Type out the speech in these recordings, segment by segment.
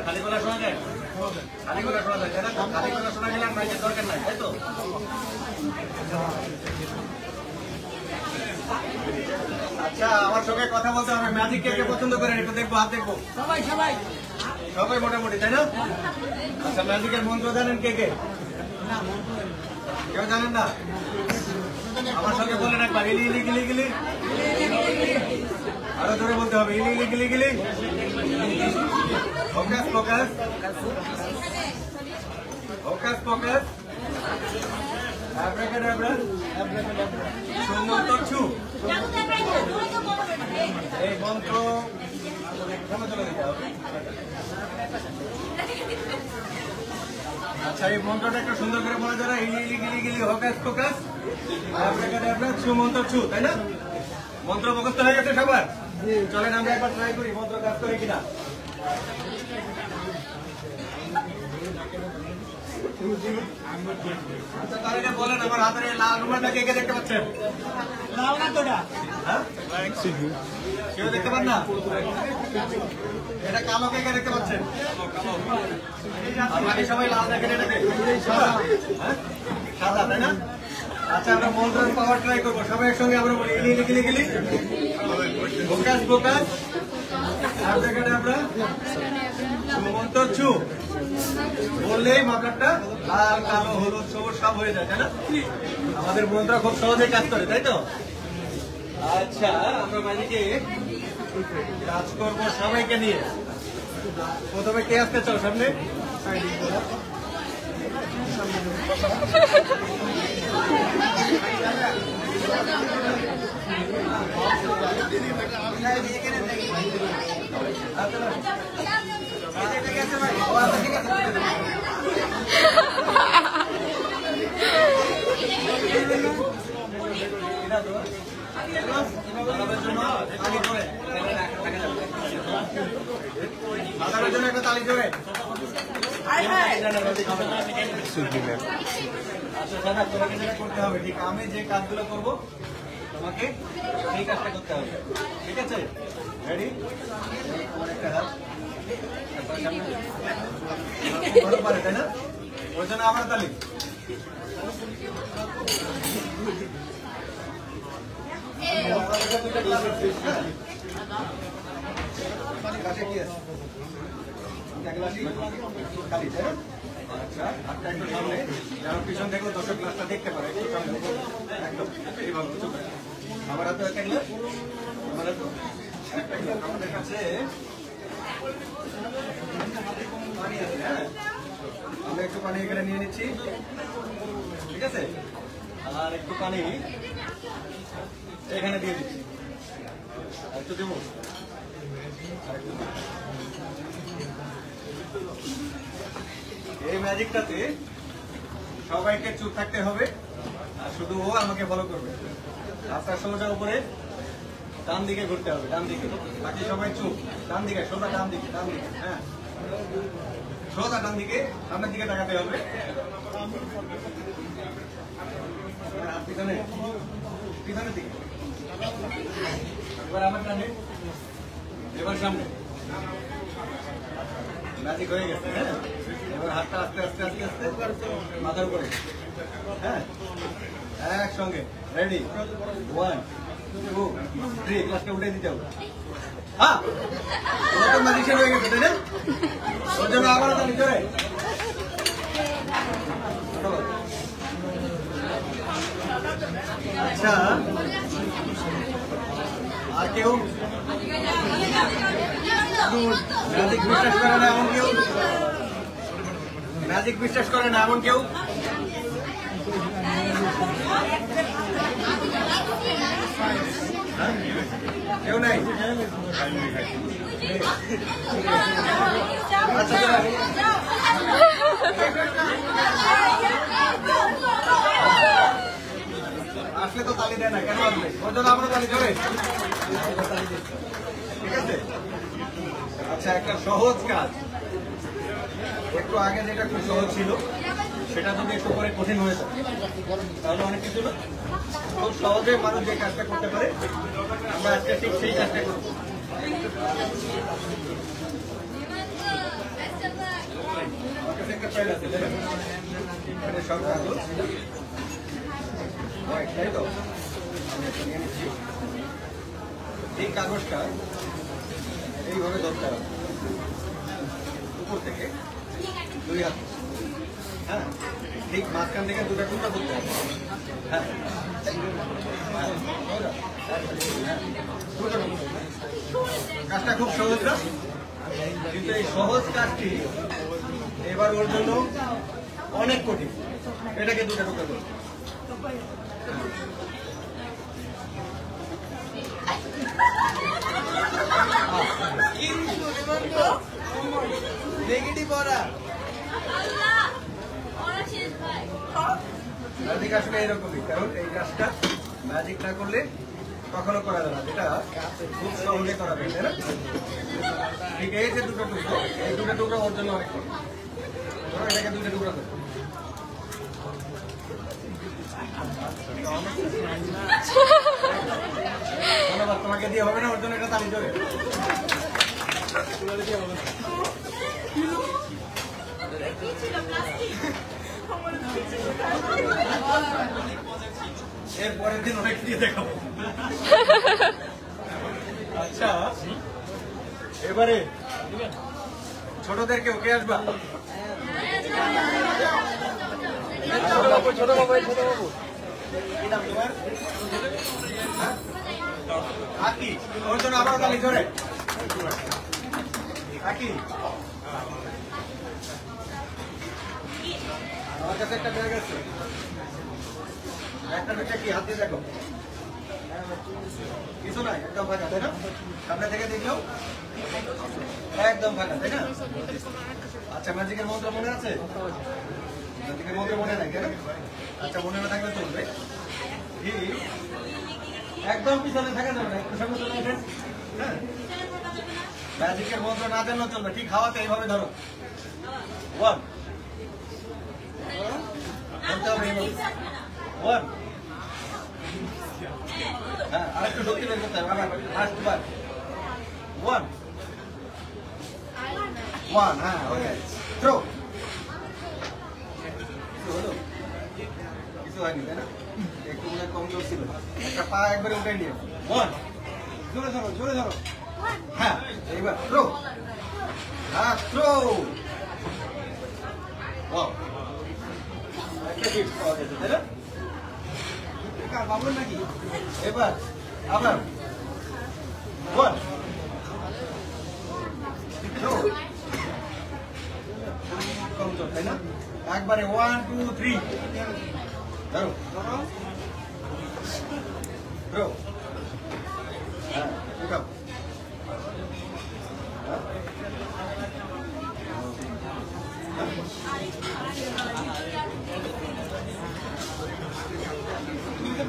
খালি গলা শোনা যায়, খালি গলা শোনা যায়, খালি গলা শোনা গেলে মাইকের দরকার নাই, তাই তো? আচ্ছা, আমার সঙ্গে কথা বলতে হবে। ম্যাজিক কে কে পছন্দ করেন একটু দেখবো, হাত দেখবো। সবাই সবাই সবাই মোটামুটি, তাই না? আচ্ছা, ম্যাজিকের মন্ত্র জানেন কে কে? কেউ জানেন না? আমার সঙ্গে বলেন একবার, ইলি ইলি গিলি গিলি। আরো জোরে বলতে হবে, ইলি ইলি গিলি গিলি। Focus focus focus focus. Abracadabra সুমন্ত্র ছু। এই মন্ত্র চলে দিতে হবে। আচ্ছা, এই মন্ত্রটা একটু সুন্দর করে বলা যারা, ইলি ইলি গিলি গিলি হকাস ফোকাস অ্যাব্রাকাডাব্রা সুমন্ত্র ছু, তাই না? মন্ত্র মুখস্থ হয়ে গেছে সবার? চলেন আমরা একবার ট্রাই করি মন্ত্র কাজ করে কিনা। আচ্ছা, তাহলে বলেন আমার হাতের লাল রুমালটা কে কে দেখতে পাচ্ছেন? লাল না তো, হ্যাঁ কেউ দেখতে পান না? এটা কালো কে কে দেখতে পাচ্ছেন? বাকি সবাই লাল দেখেন, এটাকে সাদা, তাই না? আচ্ছা, আমরা মন্ত্রের পাওয়ার ট্রাই করবো সবাই একসঙ্গে। আমরা বলি ইলি ইলি গিলি গিলি ফোকাস ফোকাস অ্যাব্রাকাডাব্রা সুমন্ত্র ছু। বললেই মাথাটা লাল কালো হলুদ সবুজ সব হয়ে যায়, তাই না? আমাদের মন্ত্র খুব সহজে কাজ করে, তাই তো? আচ্ছা, আমরা ম্যাজিকে কাজ করবো সবাইকে নিয়ে। প্রথমে কে আসতে চাও সামনে? বাজারের জন্য একটা তালি জোরে। করতে হবে ঠিক, আমি যে কাজগুলো করবো তোমাকে সেই কাজটা করতে হবে, ঠিক আছে? রেডি? পারে, তাই না? ওই জন্য আমার তালি। আচ্ছা, হাতটা একটু সামনে, যেন পিছন দেখলে দর্শক ক্লাসটা দেখতে পারে। একটু সামনে একদম এইভাবে আমার হাতে একটা গ্লাস, আমার হাতে একটা গ্লাস। আমাদের কাছে পানি আছে, হ্যাঁ? আমরা একটু পানি এখানে নিয়ে নিচ্ছি, ঠিক আছে? আর একটু পানি এখানে দিয়ে দিচ্ছি। একটু দেবো, এই ম্যাজিকটাতে সবাইকে চুপ থাকতে হবে, আর শুধু ও আমাকে ফলো করবে। রাস্তার সোজা উপরে ডান দিকে ঘুরতে হবে, ডান দিকে। বাকি সবাই চুপ, ডান দিকে, সোজা ডান দিকে, ডান দিকে, হ্যাঁ সোজা ডান দিকে, সামনের দিকে তাকাতে হবে। পিছনে, পিছনের দিকে। এবার আমার ডানে, এবার সামনে। ম্যাজিক হয়ে গেছে, হ্যাঁ? এবার হাতটা আস্তে আস্তে আস্তে আস্তে মাথার উপরে, হ্যাঁ একসঙ্গে। রেডি? 1 2 3, ক্লাসকে উঠে দিতে হবে। হ্যাঁ, ম্যাজিশিয়ান হয়ে গেছে, তাই না? ওর জন্য আবার তালি জোরে। আচ্ছা, আর কেউ ম্যাজিক বিশ্বাস করে না এমন কেউ? ম্যাজিক বিশ্বাস করে না এমন কেউ? কেউ নাই? আচ্ছা, আসলে তো তালি দেয় না, কেন আসবে? ওর জন্য আমরা তালি ধরে, ঠিক আছে? আচ্ছা, একটা সহজ কাজ, একটু আগে যেটা খুব সহজ ছিল সেটা যদি একটু পরে কঠিন হয়ে যায় তাহলে অনেক কিছু না, খুব সহজে মানুষ যে কাজটা করতে পারে আমরা আজকে ঠিক সেই কাজটা করব। একটা ফাইল আছে এটা সব কাগজ, তাই তো? এই কাগজটা এইভাবে ধরতে হবে উপর থেকে 2 হাত, হ্যাঁ, ঠিক মাঝখান থেকে 2টা টুকরা করতে হবে। হ্যাঁ, কাজটা খুব সহজ না, কিন্তু এই সহজ কাজটি এবার ওর জন্য অনেক কঠিন। এটাকে 2টা টুকরা করতে ম্যাজিক আসলে এরকমই, কারণ এই কাজটা ম্যাজিক না করলে কখনো করা যাবে না, যেটা খুব সহজে করা যায়, তাই না? ঠিক এই যে 2টা টুকরো, এই 2টা টুকরো ওর জন্য অনেক কঠিন। এটাকে 2টা টুকরা করো। ধন্যবাদ, তোমাকে দিয়ে হবে না, ওর জন্য এটা তালি দেবে। এর পরের দিন অনেক দিয়ে দেখাবো। আচ্ছা, এবারে ছোটদেরকে ওকে আসবা, ছোট বাবু কি নাম তোমার? আকি, ওর জন্য আবার তালি ধরে। আকি, আমার কাছে একটা ব্যাগ আছে, একটা দুটা কি হাত দিয়ে দেখো, কিছু নাই, একদম ফাঁকা, তাই না? সামনে থেকে দেখলেও একদম ফাঁকা, তাই না? আচ্ছা, ম্যাজিকের মন্ত্র মনে আছে? ম্যাজিকের মন্ত্র মনে নাই, তাই না? আচ্ছা, মনে না থাকলে চলবে। একদম পিছনে থাকা যাবে না, একটু সামনে চলে আসেন। হ্যাঁ, ম্যাজিকের মন্ত্র না জানলেও চলবে, ঠিক হাওয়াতে এইভাবে ধরো। 1 1, হ্যাঁ, আরেকটু শক্তি বের করতে হবে, আবার লাস্ট বার 1 1, হ্যাঁ, ওকে, থ্রো। কিছু হলো? কিছু হয়নি, তাই না? একটু মনে কম জোর ছিল, একটা পা একবারে উঠে নিয়ে 1, জোরে ধরো, জোরে ধরো, হ্যাঁ, এইবার থ্রো, হ্যাঁ, থ্রো। ওয়াও, একটা গিফট পাওয়া গেছে, তাই না? নাকি এবার আবার 1, তাই না? একবারে 1 2 3 ধরো, ধরো, হ্যাঁ, উঠাও।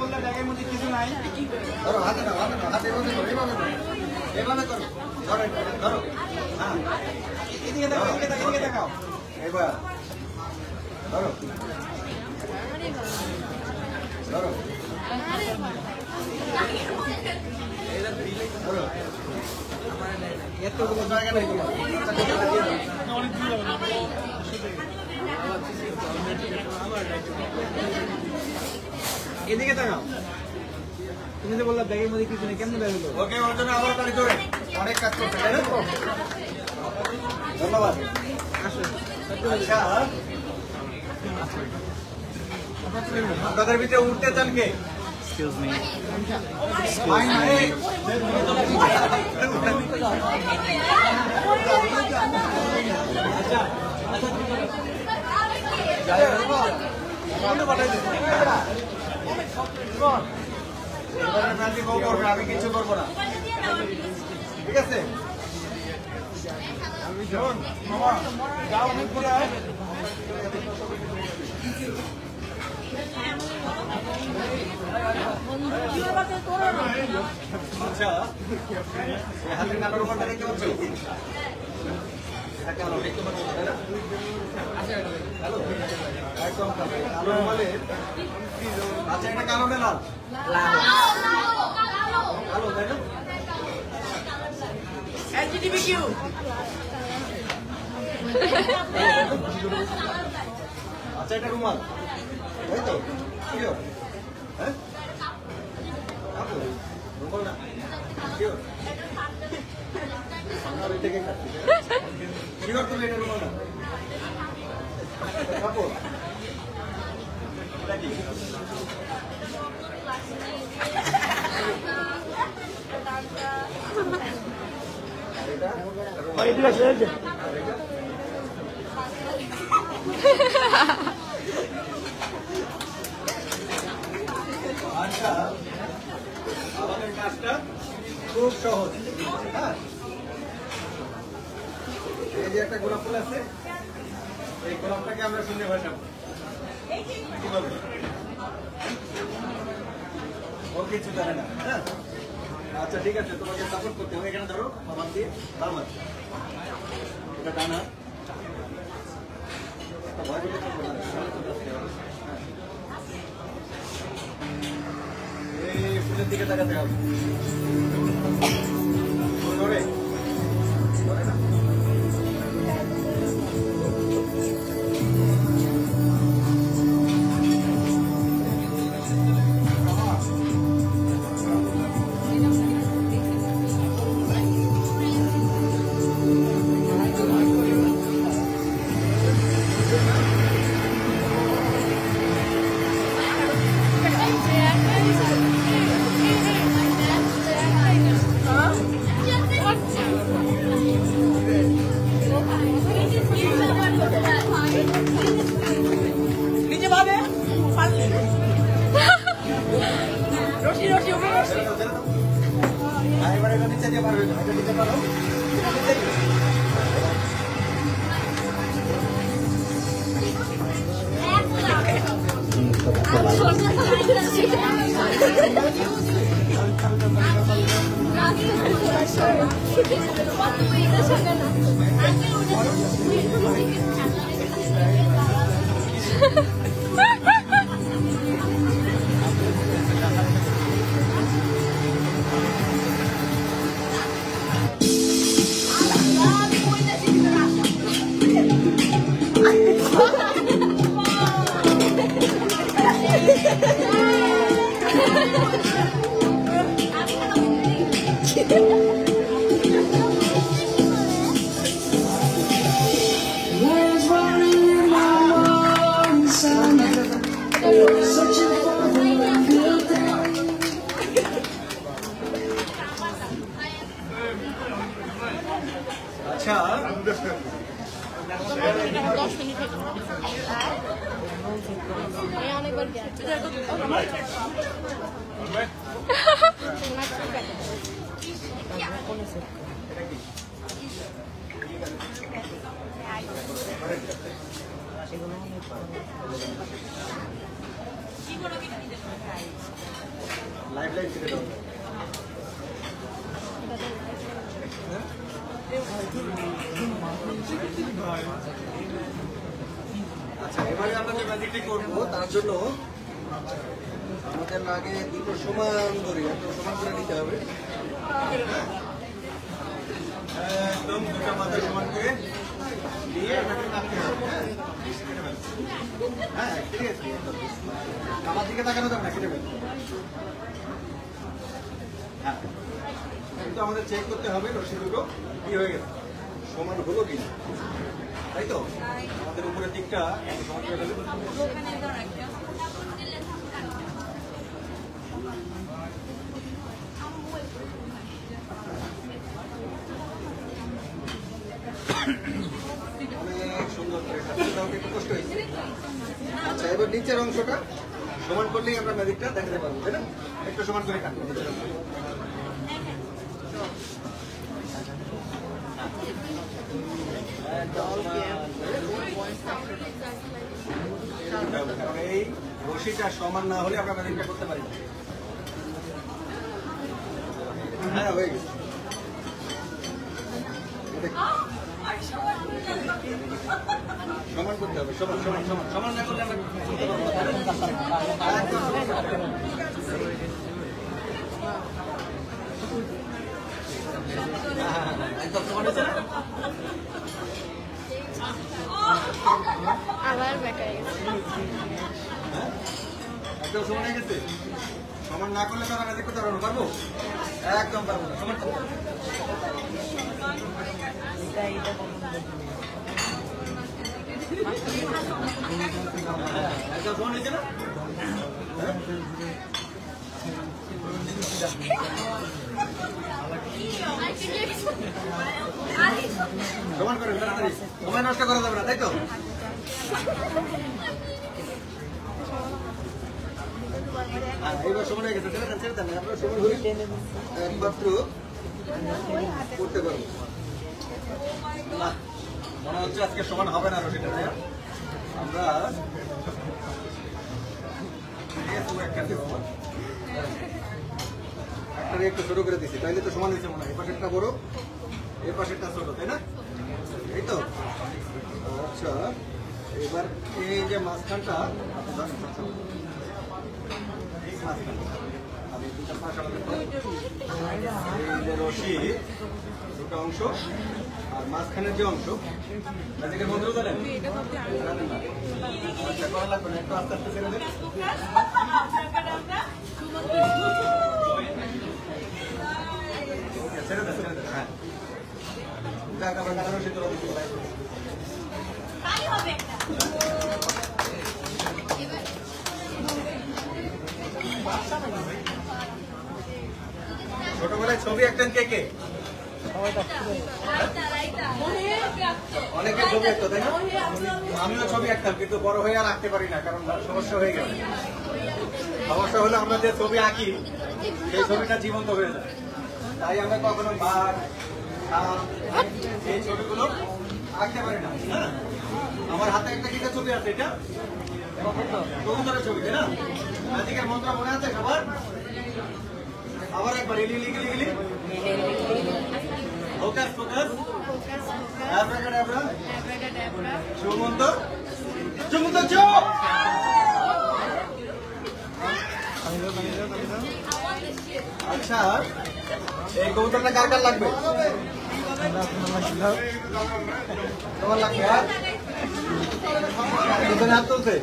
বললে ব্যাগের মধ্যে কিছু নাই, ধরো, হাতে নাও, হাতে নাও, হাতে এভাবে করো, এভাবে করো, এভাবে করো, ধরো, ধরো, হ্যাঁ, এদিকে দেখাও, এদিকে দেখাও, এবার ধরো, ধরো, ধরো, এতগুলো জায়গা নেই তোমার, এদিকে তাকাও। তুমি যে বললা ব্যাগের মধ্যে কিছু নেই, কেমন ব্যাগ হলো? ওকে, ওর জন্য আবার তালি ধরে অনেক কাজ করতে, তাই না? ধন্যবাদ। আচ্ছা, আপনাদের ভিতরে উঠতে চান কে? এক্সকিউজ মি, আমি কিছু করবো না, ঠিক আছে? আচ্ছা, হাতের নামের উপর দেখতে পাচ্ছ? থাকে আলো দেখতে পাচ্ছেন তাই না? হ্যালো একদম কালো রুমালে আচ্ছা এটা কালো না লাল? কালো তাই না? LGBTQ আচ্ছা এটা রুমাল তাই তো? শিওর? হ্যাঁ রুমাল না শিওর? শিওর তুমি এটা রুমাল না? কাপড় এটা কি? আচ্ছা আমাদের কাজটা খুব সহজ। হ্যাঁ এই যে একটা গোলাপ ফুল আছে, এই গোলাপটাকে আমরা শূন্য ভাসাবো কিভাবে? ও কিছু জানে না। হ্যাঁ আচ্ছা ঠিক আছে, তোমাকে সাপোর্ট করতে হবে। এখানে ধরো আমার দিয়ে বাম হাত, এটা ডান হাত। এই ফুলের দিকে তাকাতে হবে। ধরে ধরে না এবারে এটা নিচে দিয়ে পারবে, এটা নিতে পারো। আচ্ছা লাইভ লাইভ ছেড়ে দাও। আচ্ছা এবারে আমরা যে ম্যাজিকটি করবো তার জন্য আমাদের আগে দুটো সমান করে নিতে হবে। একদম দুটো মাথা সমান করে দিয়ে এটাকে কাটতে হবে। হ্যাঁ ঠিক আছে, আমার দিকে তাকানো যাবে না, কেটে ফেলবে। হ্যাঁ কিন্তু আমাদের চেক করতে হবে রশি দুটো কি হয়ে গেছে, সমান হলো কিনা, তাই তো? আমাদের উপরের দিকটা সমান করে দেবে। অনেক সুন্দর করে একটু কষ্ট হয়েছে। আচ্ছা এবার নিচের অংশটা সমান করলেই আমরা ম্যাজিকটা দেখাতে পারবো, তাই না? একটু সমান করে কাটবো নিচের অংশ। কারণ এই রশিটা সমান না হলে আমরা ম্যাজিকটা করতে পারি না। হ্যাঁ হয়ে গেছে। সমান করতে হবে, সমান সমান সমান সমান না করলে আমরা একদম সমান হয়েছে না? আবার বেকার গেছে। একদম সমান হয়ে গেছে। সমান না করলে তো আমরা দেখতে পারবো না, পারবো? একদম পারবো না। সমান করবো। একদম সমান হয়েছে না? সমান করেন তাড়াতাড়ি, সময় নষ্ট করা যাবে না, তাই তো? এইবার সমান হয়ে গেছে, ছেড়ে দেন ছেড়ে দেন, আপনার সমান হলে একমাত্র করতে পারবো না। মনে হচ্ছে আজকে সমান হবে না রশিটা, তাই না? আমরা একটা একটু ছোট করে দিচ্ছি, তাইলে তো সমান হয়েছে মনে হয়। এই পাশেরটা বড়, এই পাশেরটা ছোট, তাই না? এই তো। আচ্ছা, এবার এই যে মাঝখানটা আমি দুটা পাশ আলাদা করব। এই যে রশি দুটো অংশ আর মাঝখানের যে অংশ, আজকে মন্ত্র জানেন? জানেন না? আচ্ছা, করা লাগবে না, একটু আস্তে আস্তে ছেড়ে দেন। ছেড়ে দেন, ছেড়ে দেন, হ্যাঁ। যাক, আমরা কারো রশি তোলা দিচ্ছি। ছোটবেলায় ছবি আঁকতেন কে কে? অনেকে ছবি আঁকতো, তাই না? আমিও ছবি আঁকতাম, কিন্তু বড় হয়ে আর আঁকতে পারি না, কারণ সমস্যা হয়ে গেল। সমস্যা হলো আমরা যে ছবি আঁকি সেই ছবিটা জীবন্ত হয়ে যায়, তাই আমরা কখনো বাঘ এই ছবিগুলো আঁকতে পারি না। আমার হাতে একটা কিটা ছবি আছে, এটা কবুতরের ছবি, তাই না? আজকের মন্ত্র মনে আছে সবার? আবার একবার ইলি ইলি গিলি গিলি, focus focus, abracadabra, Sumanta Sumanta চো। আচ্ছা, এই কবুতরটা কার কার লাগবে? তোমার লাগবে? দুজনে হাত তুলছে?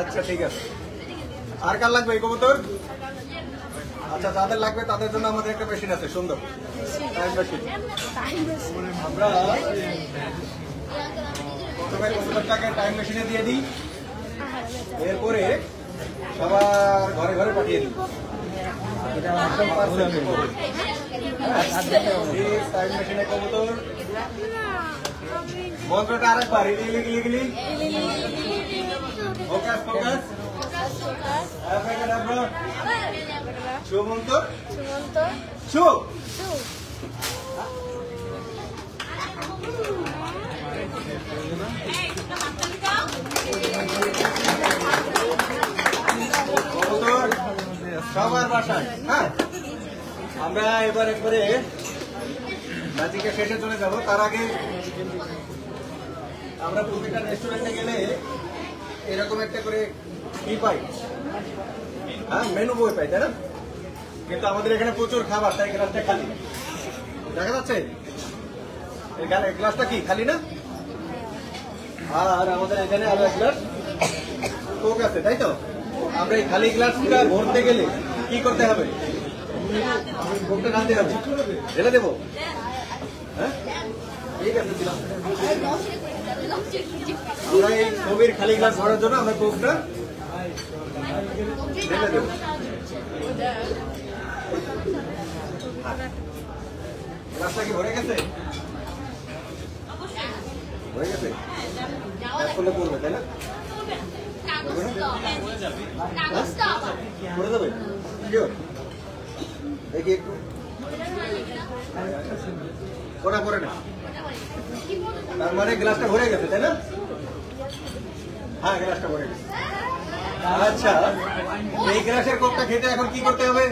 আচ্ছা, ঠিক আছে। আর কার লাগবে এই কবুতর? আচ্ছা, যাদের লাগবে তাদের জন্য আমাদের একটা মেশিন আছে, সুন্দর টাইম মেশিন। আমরা প্রথমে কবুতরটাকে টাইম মেশিনে দিয়ে দিই, এরপরে সবার ঘরে ঘরে পাঠিয়ে দিই। টাইম মেশিনে কবুতর মন্ত্রটা আরেকবার, ইলি ইলি গিলি, ফোকাস ফোকাস, অ্যাব্রাকাডাব্রা, সুমন্ত সু। সবার বাসায়, হ্যাঁ। আমরা এবার একবারে ম্যাজিকের শেষে চলে যাব। তার আগে আমরা প্রতিটা রেস্টুরেন্টে গেলে এরকম একটা করে কি পাই, হ্যাঁ, মেনু বই পাই, তাই না? কিন্তু আমাদের এখানে প্রচুর খাবার, তাই গ্লাসটা খালি দেখা যাচ্ছে। এই গ্লাসটা কি খালি না? আর আমাদের এখানে আরো এক গ্লাস কোক আছে, তাই তো? আমরা এই খালি গ্লাসটা ভরতে গেলে কি করতে হবে? কোকটা ঢালতে হবে, ঢেলে দেবো, হ্যাঁ, ঠিক আছে। আমরা এই ছবির খালি গ্লাস ভরার জন্য আমরা কোকটা ঢেলে দেবো। গ্লাসটা কি ভরে গেছে? হয়ে গেছে? করলে করবে, তাই না? করে দেবে? দেখি একটু করা পরে না, তার মানে গ্লাসটা ভরে গেছে, তাই না? হ্যাঁ, গ্লাসটা ভরে গেছে। আচ্ছা, এই গ্লাসের কোকটা খেতে এখন কি করতে হবে?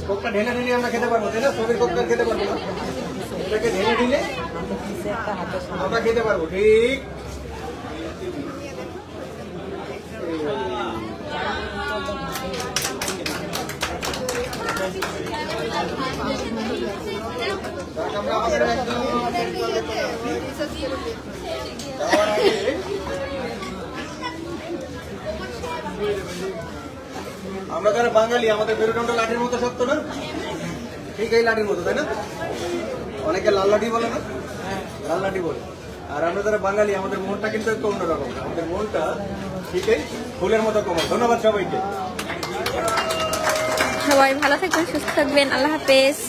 কোকটা ঢেলে ঢেলে আমরা খেতে পারবো, তাই না? ছবির কোকটা খেতে পারবো না, এটাকে ঢেলে ঢেলে আমরা খেতে পারবো ঠিক। আমরা যারা বাঙালি আমাদের মেরুদণ্ড লাঠির মতো শক্ত না, ঠিক এই লাঠির মতো, তাই না? অনেকে লাল লাঠি বলে না, লাল লাঠি বলে। আর আমরা যারা বাঙালি আমাদের মনটা কিন্তু একটু অন্যরকম, আমাদের মনটা ঠিক এই ফুলের মতো কোমল। ধন্যবাদ সবাইকে। সবাই ভালো থাকবেন, সুস্থ থাকবেন, আল্লাহ হাফেজ।